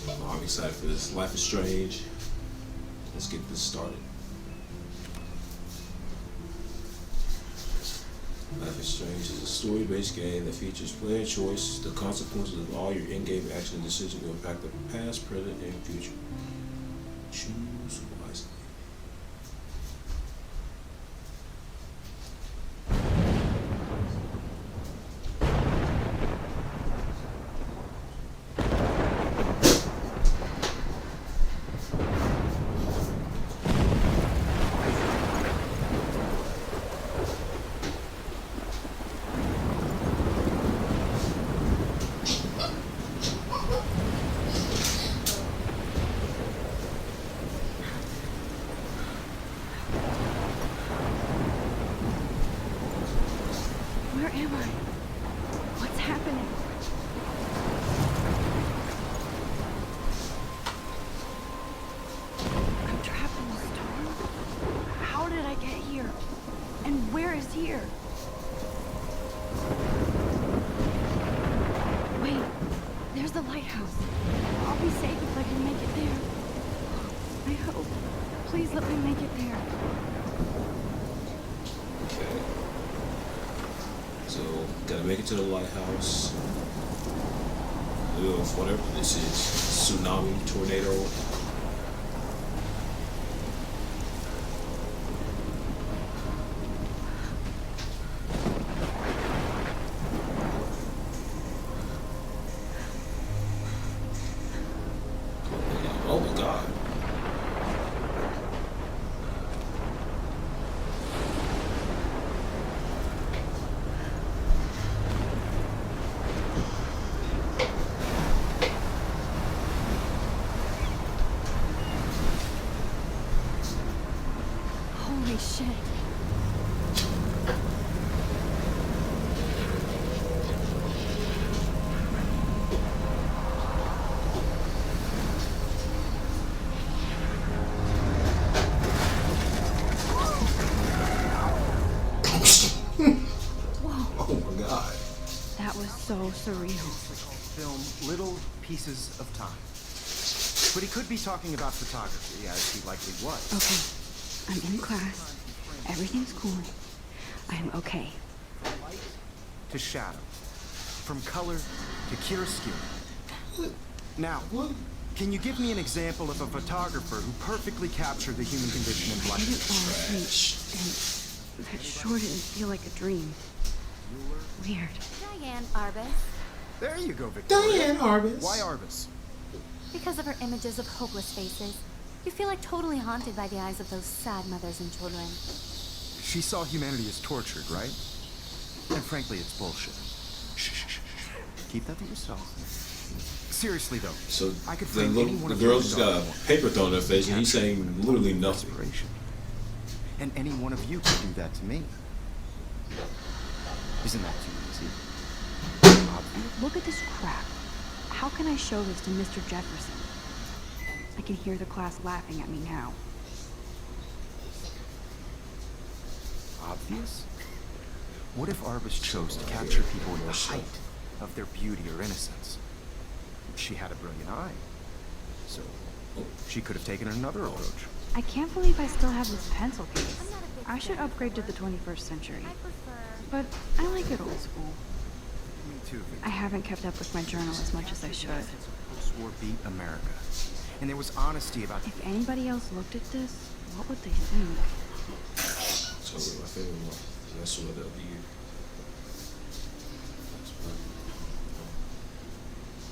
Oh, I'm excited for this. Life is Strange. Let's get this started. Life is Strange is a story-based game that features player choice. The consequences of all your in-game action and decisions will impact the past, present, and future. Choose wisely. Where am I? What's happening? I'm trapped in the storm? How did I get here? And where is here? Wait, there's the lighthouse. I'll be safe if I can make it there. I hope. Please let me make it there. Okay. So, gotta make it to the lighthouse. Whatever this is. Tsunami, tornado. Oh my god. Holy shit. Whoa, Oh my god. that was so surreal. Film Little Pieces of Time. But he could be talking about photography, as he likely was. Okay, I'm in class. Everything's cool. I am okay. From light to shadow. From color to chiaroscuro. Now, can you give me an example of a photographer who perfectly captured the human condition in I black didn't and fall asleep, and that sure didn't feel like a dream. Weird. Diane Arbus. There you go, Victoria. Diane Arbus. Why Arbus? Because of her images of hopeless faces, you feel like totally haunted by the eyes of those sad mothers and children. She saw humanity as tortured, right? And frankly, it's bullshit. Shh. Keep that to yourself. Seriously, though. So I could the, frame any one the of girl's those got a dogs. paper thrown in her face and he's saying literally nothing. Inspiration. And any one of you could do that to me. Isn't that too easy? Obvious. Look at this crap. How can I show this to Mr. Jefferson? I can hear the class laughing at me now. Obvious? What if Arbus chose to capture people in the height of their beauty or innocence? She had a brilliant eye. So, she could have taken another approach. I can't believe I still have this pencil case. I should upgrade to the 21st century. I prefer... But I like it old school. Me too, I haven't kept up with my journal as much as I should. Post-war beat America. And there was honesty about If anybody else looked at this, what would they think? So my favorite one. That's what that'll be.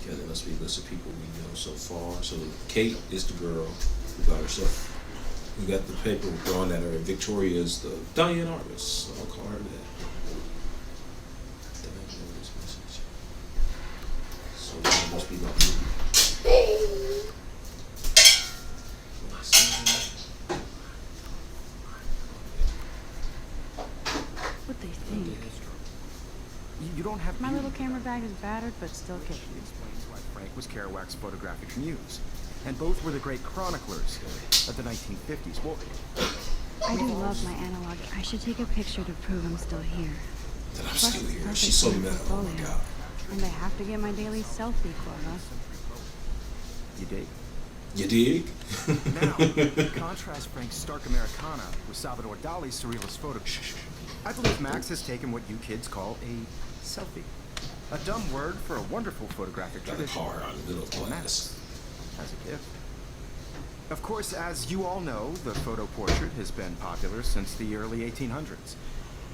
Okay, there must be a list of people we know so far. So Kate is the girl who got herself. We got the paper thrown at her. And Victoria is the Diane Arbus. So I'll call her that. Diane Arbus message. So that must be my movie. What they think? You don't have My beauty. little camera bag is battered, but still She kicking. explains why Frank was Kerouac's photographic muse. And both were the great chroniclers of the 1950s. Well, I do love my analog. I should take a picture to prove I'm still here. That I'm Plus, still it's here. perfect She's so for my mad. Oh my portfolio. god. And I have to get my daily selfie quota. You dig? You dig? Now, contrast Frank's stark Americana with Salvador Dali's surrealist photo. I believe Max has taken what you kids call a selfie. A dumb word for a wonderful photographic Got a tradition. car out of the middle of class. As a gift. Of course, as you all know, the photo portrait has been popular since the early 1800s.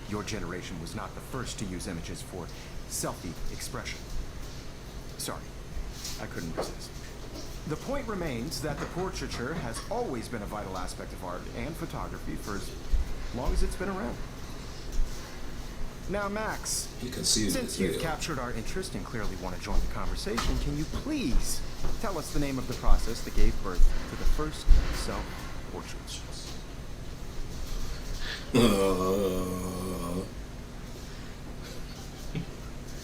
Your generation was not the first to use images for selfie expression. Sorry, I couldn't resist. The point remains that the portraiture has always been a vital aspect of art and photography for as long as it's been around. Now, Max, You can see since you've captured our interest and clearly want to join the conversation, can you please tell us the name of the process that gave birth to the first self-portraits?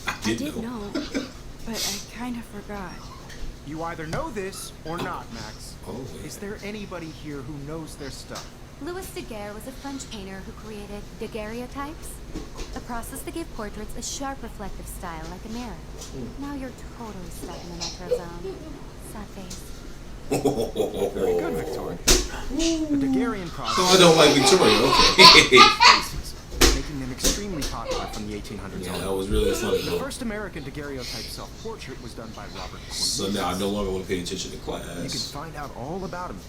I did know, but I kind of forgot. You either know this or not, Max. Oh, yeah. Is there anybody here who knows their stuff? Louis Daguerre was a French painter who created daguerreotypes, a process that gave portraits a sharp reflective style like a mirror. Now you're totally stuck in the metro zone. Sad face. Very good, Victoria. The Daguerrean process. Oh, I don't like Victoria. Okay. faces, making them extremely popular from the 1800s Yeah, on. that was really funny. The Though. first American daguerreotype self-portrait was done by Robert So Cornelius. now I no longer want to pay attention to You can class. find out all about him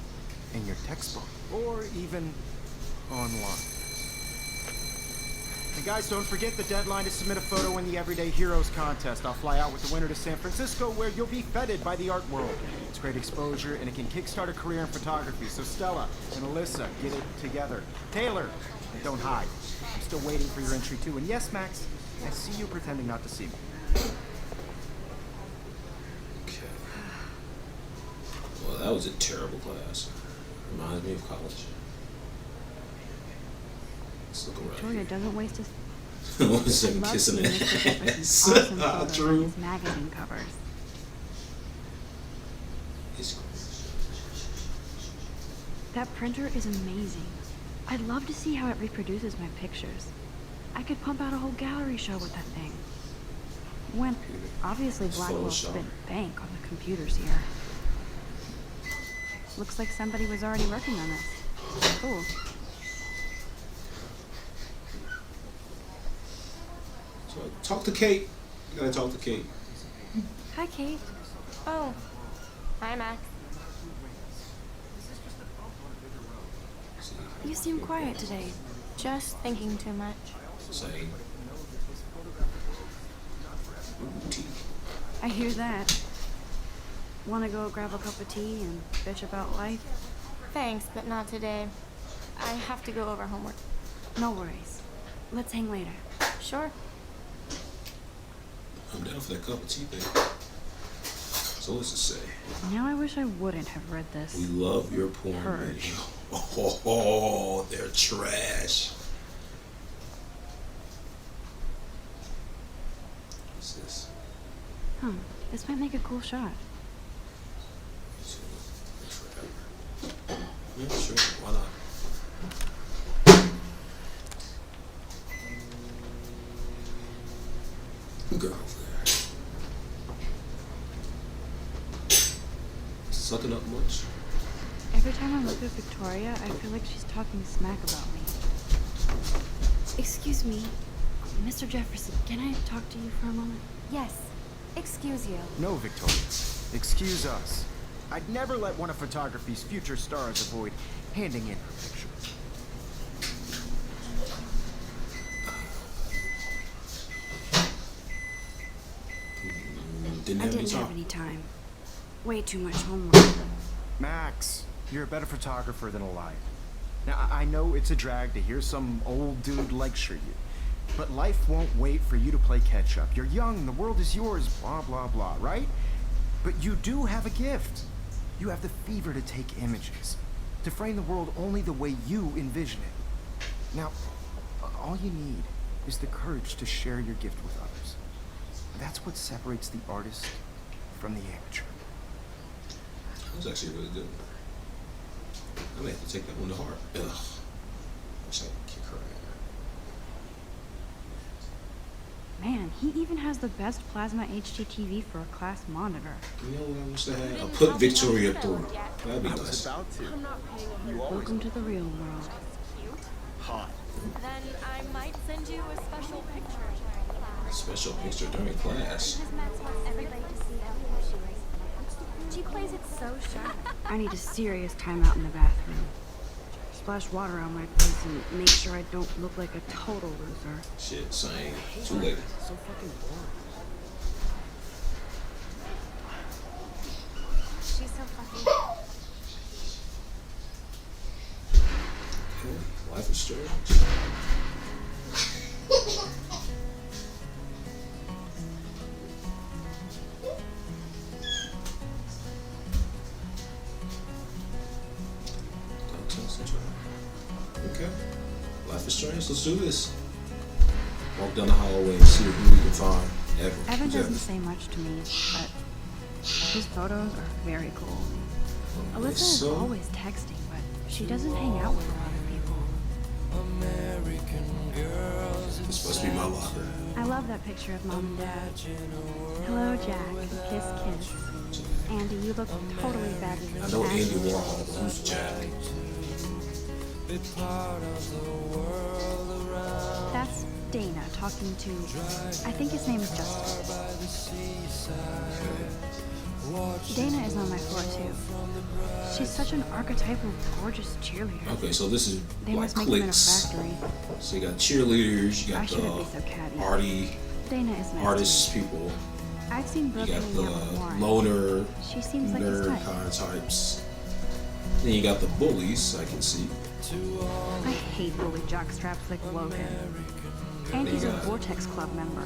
in your textbook, or even online. And guys, don't forget the deadline to submit a photo in the Everyday Heroes contest. I'll fly out with the winner to San Francisco, where you'll be feted by the art world. It's great exposure, and it can kickstart a career in photography. So Stella and Alyssa, get it together. Taylor, and don't hide. I'm still waiting for your entry too. And yes, Max, I see you pretending not to see me. Okay. Well, that was a terrible class. Reminds me of college. Let's look around Victoria here. doesn't waste his. One I second love kissing seeing it. Mr. Jefferson's awesome photos on True. his magazine covers. It's That printer is amazing. I'd love to see how it reproduces my pictures. I could pump out a whole gallery show with that thing. When obviously Blackwell Photoshop. spent bank on the computers here. Looks like somebody was already working on this. Cool. So talk to Kate. You gotta talk to Kate. Hi, Kate. Oh, hi, Max. See, You seem quiet today. Just thinking too much. same. Ooh, tea. I hear that. Wanna go grab a cup of tea and bitch about life? Thanks, but not today. I have to go over homework. No worries. Let's hang later. Sure. I'm down for that cup of tea, babe. So what's it say? Now I wish I wouldn't have read We this. love your porn Purge. video. Oh, they're trash. What's this? Huh. This might make a cool shot. Yeah, sure. Why not? Girl over there. Sucking up much? Every time I look at Victoria, I feel like she's talking smack about me. Excuse me, Mr. Jefferson, can I talk to you for a moment? Yes. Excuse you. No, Victoria. Excuse us. I'd never let one of photography's future stars avoid handing in her picture. Didn't I have any didn't have time. any time. Way too much homework. Max, you're a better photographer than a liar. Now, I know it's a drag to hear some old dude lecture you, but life won't wait for you to play catch up. You're young, the world is yours, blah, blah, blah, right? But you do have a gift. You have the fever to take images, to frame the world only the way you envision it. Now, all you need is the courage to share your gift with others. That's what separates the artist from the amateur. That was actually really good. I may have to take that one to heart. Ugh. Wish I could kick her Man, he even has the best plasma HDTV for a class monitor. You know what I wish I had? I put Victoria through. That'd be I was nice. about to. I'm not paying a You always Welcome to the real world. cute. hot. Then I might send you a special picture. Special picture during class. Because Max wants everybody to see how cool she is. She plays it so sharp. I need a serious timeout in the bathroom. Splash water on my face and make sure I don't look like a total loser. Shit, same. Too late. So fucking boring. She's so fucking. Okay. Life is strange. Don't test the trial. Okay. Life is strange. Let's do this. Walk down the hallway and see who we can find. Evan doesn't say much to me, but his photos are very cool. Alyssa is So, always texting, but she doesn't hang out with a lot of people. it's supposed to be my locker. I love that picture of Mom and Dad. Hello, Jack. Kiss, kiss. Andy, you look totally fabulous. I know Andy Actually, Warhol. Who's Jack? that's Dana talking to, I think his name is Justin. Dana is on my floor too. She's such an archetypal, gorgeous cheerleader. Okay, so this is They like must make them in a cliques. factory. So you got cheerleaders, you I got shouldn't be so catty. the arty Dana is nice. artists people, I've seen you Brooke got hanging out with the Warren. loner, She seems like his nerd type. kind of types. Then you got the bullies, I can see. I hate bully jockstraps like Logan. And he's a Yeah. Vortex Club member.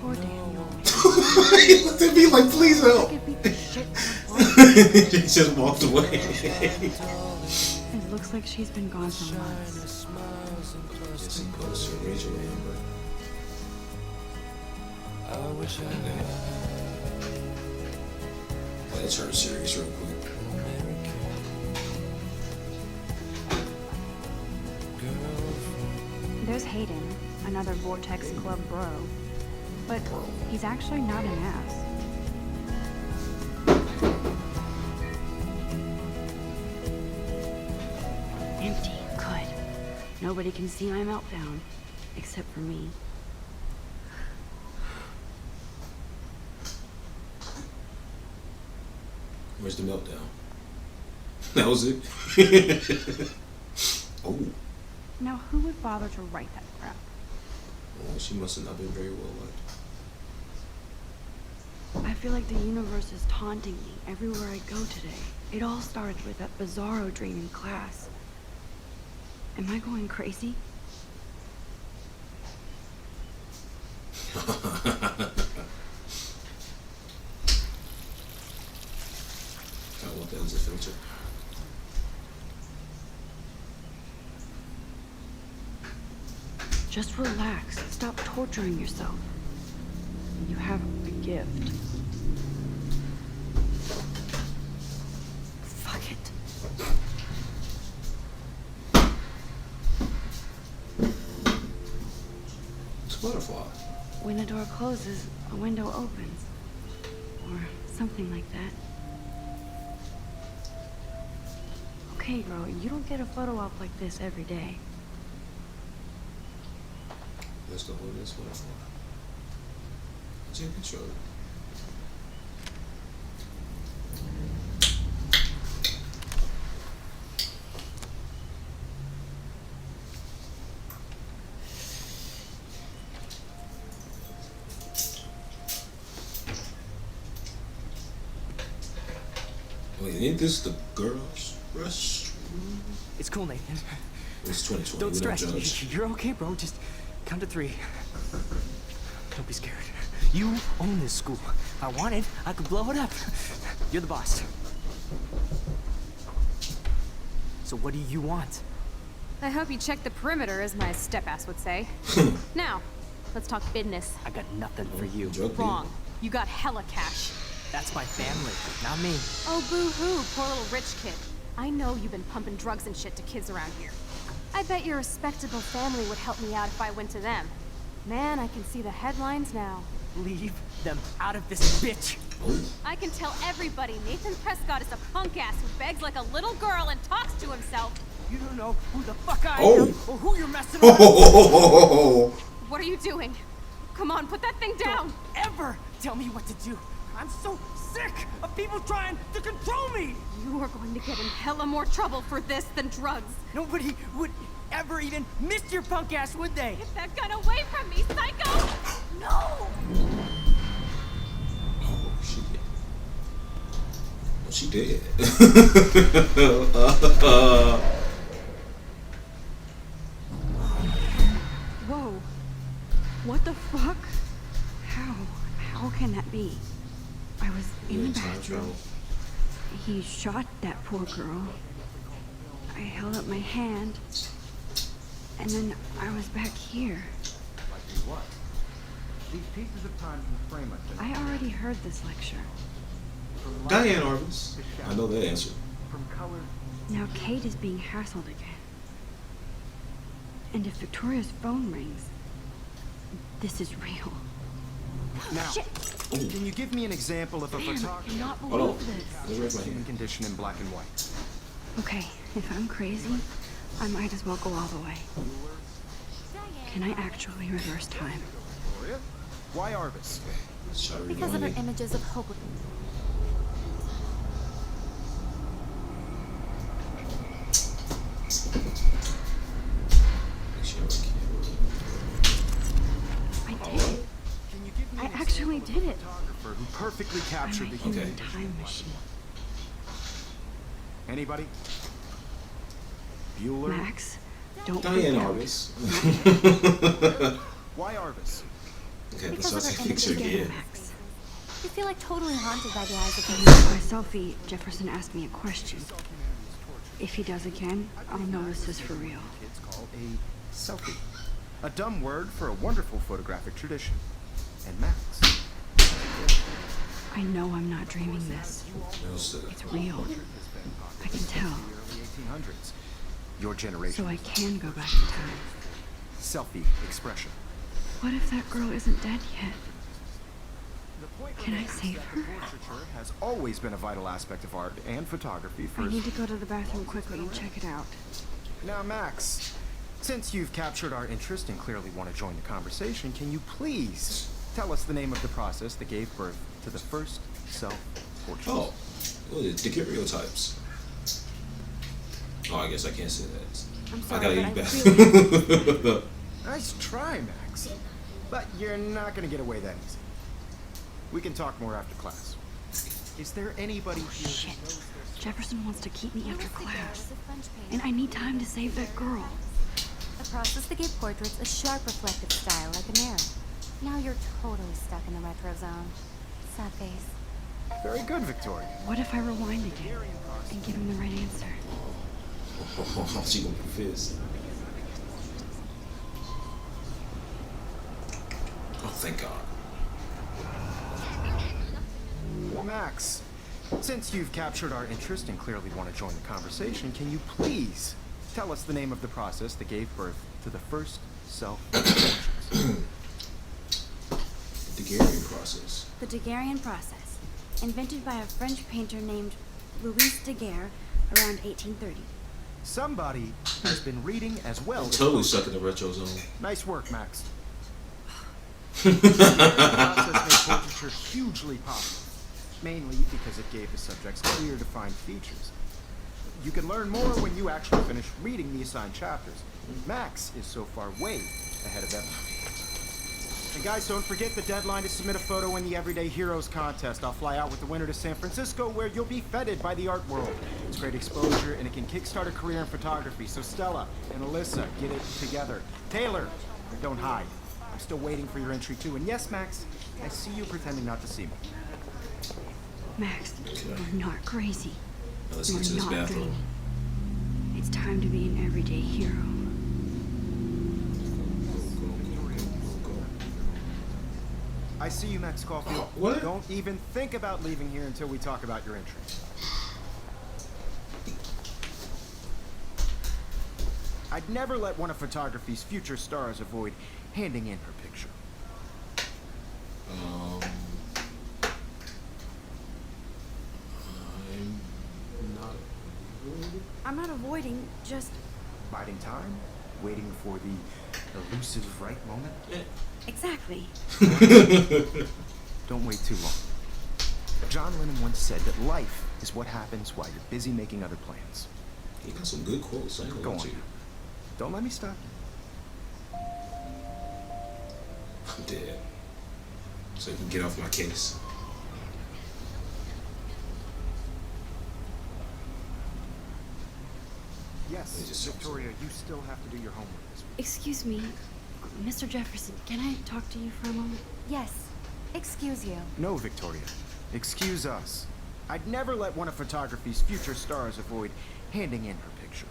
Poor Daniel. He looked at me like, please I help. could beat the shit out of Logan. He just walked away. It looks like she's been gone for months. Jesse Poster, Rachel Amber. Let's her series real quick. There's Hayden, another Vortex Club bro. But he's actually not an ass. Empty. Good. Nobody can see my meltdown. Except for me. Where's the meltdown? That was it. Oh, Now, who would bother to write that crap? well, she must have not been very well liked. I feel like the universe is taunting me everywhere I go today. It all started with that bizarro dream in class. Am I going crazy? I want that as a filter. Just relax. Stop torturing yourself. You have a gift. Fuck it. It's a butterfly. When a door closes, a window opens. Or something like that. Okay, bro, you don't get a photo op like this every day. Let's go with this butterfly. Take control. Wait, ain't this the girls' restroom? It's cool, Nathan. It's 2020. Don't we don't stress. judge. You're okay, bro. Just count to 3. Don't be scared. You own this school. If I wanted, I could blow it up. You're the boss. So what do you want? I hope you checked the perimeter, as my step-ass would say. Now, let's talk business. I got nothing for you. Drug deal. Wrong. You got hella cash. That's my family, not me. Oh, boo-hoo, poor little rich kid. I know you've been pumping drugs and shit to kids around here. I bet your respectable family would help me out if I went to them. Man, I can see the headlines now. Leave them out of this bitch. I can tell everybody Nathan Prescott is a punk ass who begs like a little girl and talks to himself. You don't know who the fuck I Oh. am or who you're messing with. What are you doing? Come on, put that thing down. Ever tell me what to do. I'm so sick of people trying to control me. You are going to get in hella more trouble for this than drugs. Nobody would ever even miss your punk ass, would they? Get that gun away from me, psycho! No! Oh, she did. Whoa. What the fuck? How can that be? I was in the bathroom. He shot that poor girl. I held up my hand. And then I was back here. What? These pieces of time can frame us. I already heard this lecture. Diane Arbus. I know that answer. From color. Now Kate is being hassled again. And if Victoria's phone rings, this is real. Now, Shit. can you give me an example of a Man, I photographer cannot Hold believe on. this. Let me raise my human hand. condition in black and white? Okay, if I'm crazy, I might as well go all the way. Can I actually reverse time? Victoria? Why Arbus? Shall we Because of her rewind it? images of hope. Make sure I can't. I did it. Can you give me I an actually example did of it. a photographer who perfectly I'm captured a the human human time machine. Anybody? Bueller? Max, don't Diane freak out. Arbus. Why Arbus? Okay, Because let's of not her say picture images again. Max. You feel like totally haunted by the eyes of When the I took my selfie, Jefferson asked me a question. If he does again, I'll know this is for real. Kids call a selfie. A dumb word for a wonderful photographic tradition. And Max. I know I'm not dreaming this. It's, It's real. I can tell. The early 1800s. Your generation. So I can go back in time. Selfie expression. What if that girl isn't dead yet? The point Can I remains save that her? portraiture has always been a vital aspect of art and photography for. I need to go to the bathroom quickly and check it out. Now, Max, since you've captured our interest and clearly want to join the conversation, can you please tell us the name of the process that gave birth to the first self-portrait? oh, what is it? Daguerreotypes. Oh, I guess I can't say that. I'm I sorry, gotta but eat back. Nice try, Max. But you're not going to get away that easy. We can talk more after class. Is there anybody here Shit. who knows this? Jefferson wants to keep me after Louis Daguerre class. was a French painter. And I need time to save that girl. A process that gave portraits a sharp reflective style like a mirror. Now you're totally stuck in the retro zone. Sad face. Very good, Victoria. What if I rewind again and give him the right answer? She gonna confess. Oh, thank God. Max, since you've captured our interest and clearly want to join the conversation, can you please tell us the name of the process that gave birth to the first self-portraits? The Daguerrean process. The Daguerrean process, invented by a French painter named Louis Daguerre around 1830. Somebody has been reading as well. I'm as totally photographing. stuck in the retro zone. Nice work, Max. The process made portraiture hugely popular, mainly because it gave the subjects clear, defined features. You can learn more when you actually finish reading the assigned chapters. Max is so far way ahead of everyone. And guys, don't forget the deadline to submit a photo in the Everyday Heroes contest. I'll fly out with the winner to San Francisco, where you'll be feted by the art world. It's great exposure, and it can kickstart a career in photography. So Stella and Alyssa, get it together. Taylor, don't hide. I'm still waiting for your entry too. And yes, Max, I see you pretending not to see me. Max, you're not crazy. Now let's You're get to this not bathroom. dreaming. It's time to be an everyday hero. I see you, Max Caulfield. What? Don't even think about leaving here until we talk about your entry. I'd never let one of photography's future stars avoid handing in her picture? I'm not avoiding, just... Biding time? Waiting for the elusive right moment? Exactly. Don't wait too long. John Lennon once said that life is what happens while you're busy making other plans. He got some good quotes. I ain't Go gonna on. lie to you. Don't let me stop you. I'm dead. So you can get off my case. Yes, They just- Victoria, you still have to do your homework this week. Excuse me, Mr. Jefferson, can I talk to you for a moment? Yes. Excuse you. No, Victoria. Excuse us. I'd never let one of photography's future stars avoid handing in her picture.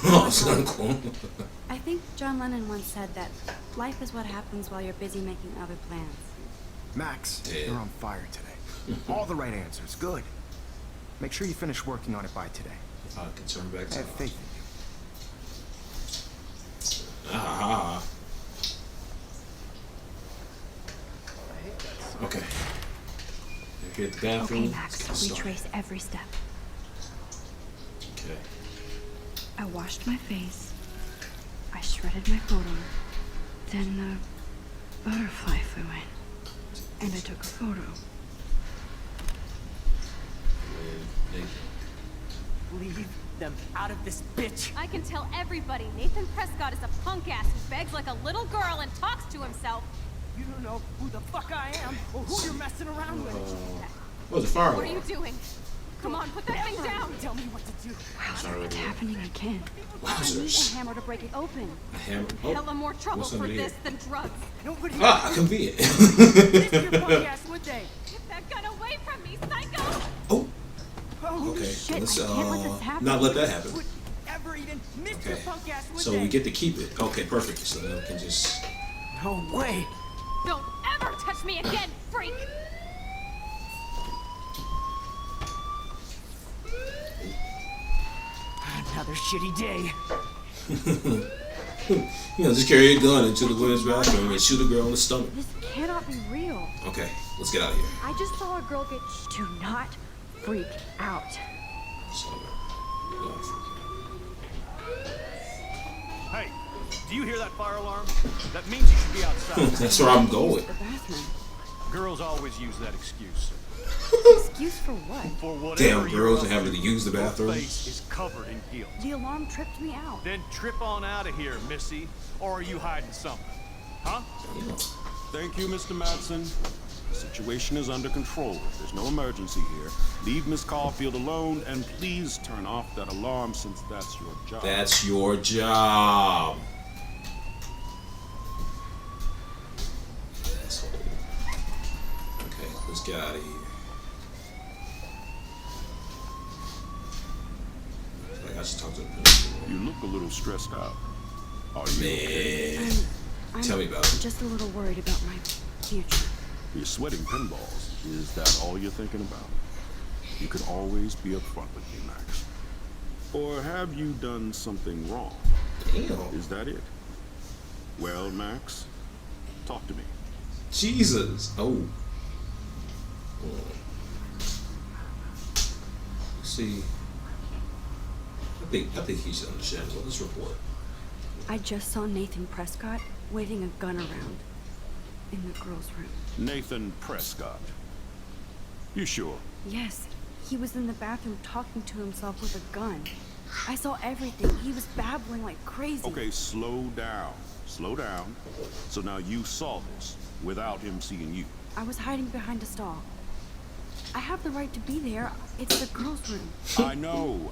Oh, it's not cool. I think John Lennon once said that life is what happens while you're busy making other plans. Max, Yeah. you're on fire today. All the right answers. Good. Make sure you finish working on it by today. I can turn back I to have faith in you. Ah. Okay. You're here at the bathroom. Okay, Max, Let's get started. retrace every step. Okay. I washed my face. I shredded my photo. Then the butterfly flew in. And I took a photo. Leave them out of this bitch. I can tell everybody Nathan Prescott is a punk ass who begs like a little girl and talks to himself. You don't know who the fuck I am or who you're messing around with. What was the fire What are alarm? you doing? Come on, put that thing down. Tell me what to do. Sorry, It's happening again. I need a Wowzers. hammer to break it open. A hammer. Hella more trouble what's for under this here? than drugs. Nobody Ah, convenient. missed your punk ass, would they? Get that gun away from me, psycho! Oh, Oh, okay. shit, Let's I can't let this happen. not let that happen. would ever even miss your Okay. punk ass, would So they? we get to keep it. Okay, perfect. So then we can just. No way. Don't ever touch me again, freak! Another shitty day. You know, just carry a gun into the women's bathroom and shoot a girl in the stomach. This cannot be real. Okay, let's get out of here. I just saw a girl get... Do not freak out. So, Hey, do you hear that fire alarm? That means you should be outside. that's where I'm going. The bathroom. Girls always use that excuse. Excuse for what? For whatever Damn, you're girls up are having to use the your bathroom. face is covered in guilt. The alarm tripped me out. Then trip on out of here, Missy. Or are you hiding something? Huh? Thank you, Mr. Madsen. The situation is under control. There's no emergency here. Leave Miss Caulfield alone, and please turn off that alarm since that's your job. That's your job. Asshole. Okay, let's get out of here. Like I should talk to the principal. You look a little stressed out. Are you okay? Man, I'm tell me about it. just a little worried about my future. You're sweating pinballs. Is that all you're thinking about? You can always be upfront with me, Max. Or have you done something wrong? Damn. Is that it? Well, Max, talk to me. Jesus. Oh. See, I think he should understand. Well, let's report. I just saw Nathan Prescott waving a gun around in the girls' room. Nathan Prescott. You sure? Yes, he was in the bathroom talking to himself with a gun. I saw everything. He was babbling like crazy. Okay, slow down. Slow down. So now you saw this without him seeing you. I was hiding behind a stall. I have the right to be there. It's the girls' room. I know.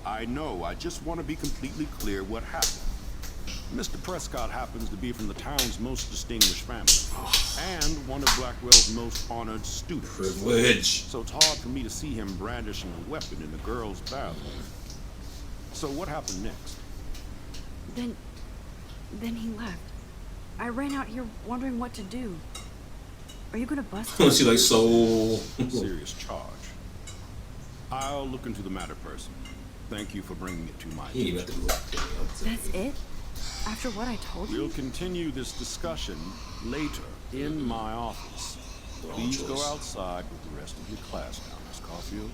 I just want to be completely clear what happened. Mr. Prescott happens to be from the town's most distinguished family and one of Blackwell's most honored students. Privilege. So it's hard for me to see him brandishing a weapon in the girls' bathroom. So what happened next? Then he left. I ran out here wondering what to do. Are you gonna bust I him? see like so. Serious charge. I'll look into the matter personally. Thank you for bringing it to my He ain't attention. about to look. That's it? After what I told you? We'll continue this discussion later in my office. Please go choice. outside with the rest of your class now, Miss Caulfield.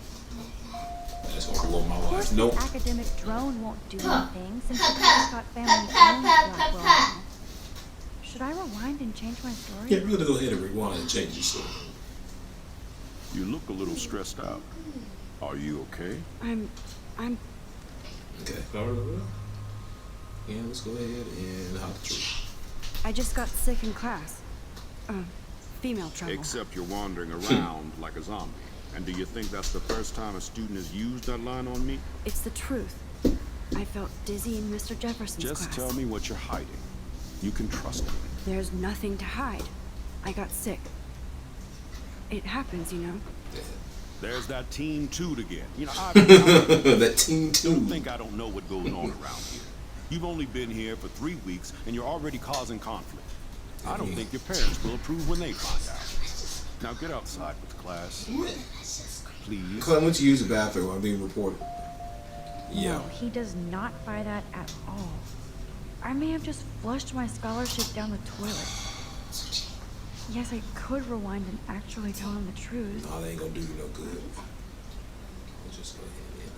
That's gonna blow my Of course, wife. the Nope. academic drone won't do anything since the Prescott family owns Blackwell now. Should I rewind and change my story? Yeah, we're gonna go ahead and rewind and change your story. You look a little stressed out. Are you okay? I'm Okay. Yeah, let's go ahead and hop the tree. I just got sick in class. Female trouble. Except you're wandering around like a zombie. And do you think that's the first time a student has used that line on me? It's the truth. I felt dizzy in Mr. Jefferson's Just class. tell me what you're hiding. You can trust me. There's nothing to hide. I got sick. It happens, you know. There's that Team 2 again. You know, I That team don't too. think I don't know what goes on around here. You've only been here for 3 weeks, and you're already causing conflict. I don't think your parents will approve when they find out. Now get outside with class. Please. Cause I went to use the bathroom. I'm being reported. Yeah. No, he does not buy that at all. I may have just flushed my scholarship down the toilet. Yes, I could rewind and actually tell him the truth. No, they ain't gonna do you no good. We'll just go ahead